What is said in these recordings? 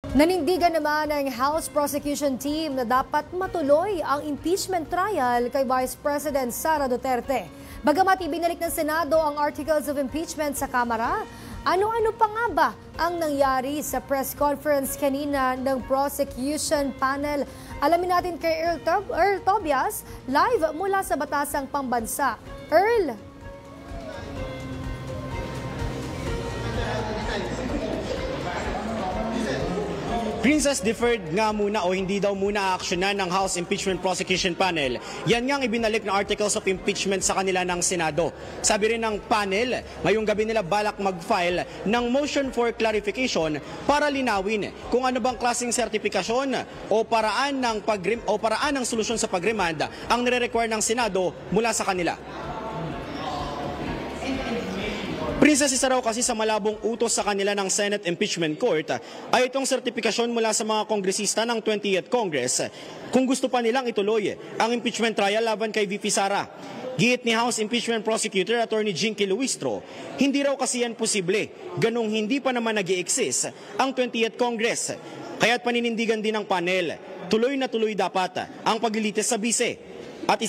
Nanindigan naman ng House Prosecution Team na dapat matuloy ang impeachment trial kay Vice President Sara Duterte. Bagamat ibinalik ng Senado ang Articles of Impeachment sa Kamara, ano-ano pa nga ba ang nangyari sa press conference kanina ng prosecution panel? Alamin natin kay Earl Tobias, live mula sa Batasang Pambansa. Earl! Princess, deferred nga muna o hindi daw muna aaksyonan ng House Impeachment Prosecution Panel. Yan nga ang ibinalik na Articles of Impeachment sa kanila ng Senado. Sabi rin ng panel, ngayong gabi nila balak mag-file ng motion for clarification para linawin kung ano bang klaseng sertifikasyon o paraan ng solusyon sa pag-remand ang nire-require ng Senado mula sa kanila. Princess, isa raw kasi sa malabong utos sa kanila ng Senate Impeachment Court ay itong sertifikasyon mula sa mga kongresista ng 20th Congress kung gusto pa nilang ituloy ang impeachment trial laban kay VP Sara. Giit ni House Impeachment Prosecutor Attorney Jinky Luistro, hindi raw kasi yan posible, ganung hindi pa naman nag-i-exist ang 20th Congress. Kaya't paninindigan din ng panel, tuloy na tuloy dapat ang paglilitis sa bise. At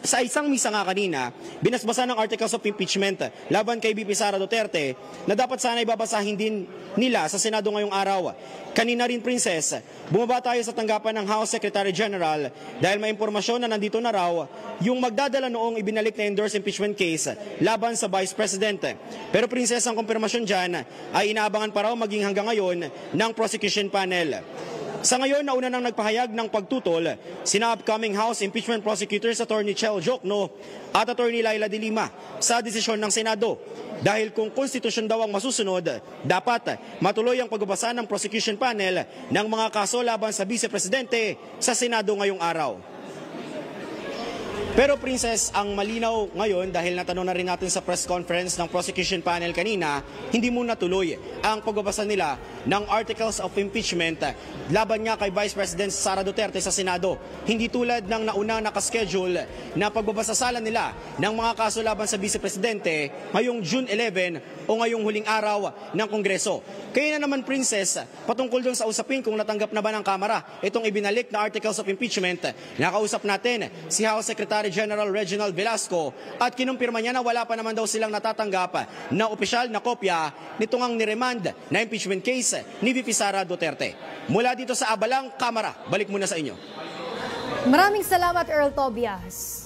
sa isang misa nga kanina, binasbasa ng Articles of Impeachment laban kay VP Sara Duterte na dapat sana ibabasahin din nila sa Senado ngayong araw. Kanina rin, Princess, bumaba tayo sa tanggapan ng House Secretary General dahil may impormasyon na nandito na raw yung magdadala noong ibinalik na endorsed impeachment case laban sa Vice President. Pero, Princess, ang kumpirmasyon dyan ay inaabangan pa raw maging hanggang ngayon ng prosecution panel. Sa ngayon, nauna nang nagpahayag ng pagtutol sina upcoming House Impeachment Prosecutors Attorney Chel Jokno at Attorney Laila de Lima sa desisyon ng Senado. Dahil kung konstitusyon daw ang masusunod, dapat matuloy ang pagbabasa ng prosecution panel ng mga kaso laban sa Vice Presidente sa Senado ngayong araw. Pero, Princess, ang malinaw ngayon dahil natanong na rin natin sa press conference ng prosecution panel kanina, hindi muna tuloy ang pagbabasa nila ng Articles of Impeachment laban nga kay Vice President Sara Duterte sa Senado. Hindi tulad ng naunang nakaschedule na pagbabasasala nila ng mga kaso laban sa Vice Presidente ngayong June 11 o ngayong huling araw ng Kongreso. Kaya na naman, Princess, patungkol dun sa usapin kung natanggap na ba ng Kamara itong ibinalik na Articles of Impeachment, nakausap natin si House Secretary General Reginald Velasco at kinumpirma niya na wala pa naman daw silang natatanggap na opisyal na kopya nitong ang niremand na impeachment case ni VP Sara Duterte. Mula dito sa Abalang, Kamara, balik muna sa inyo. Maraming salamat, Earl Tobias.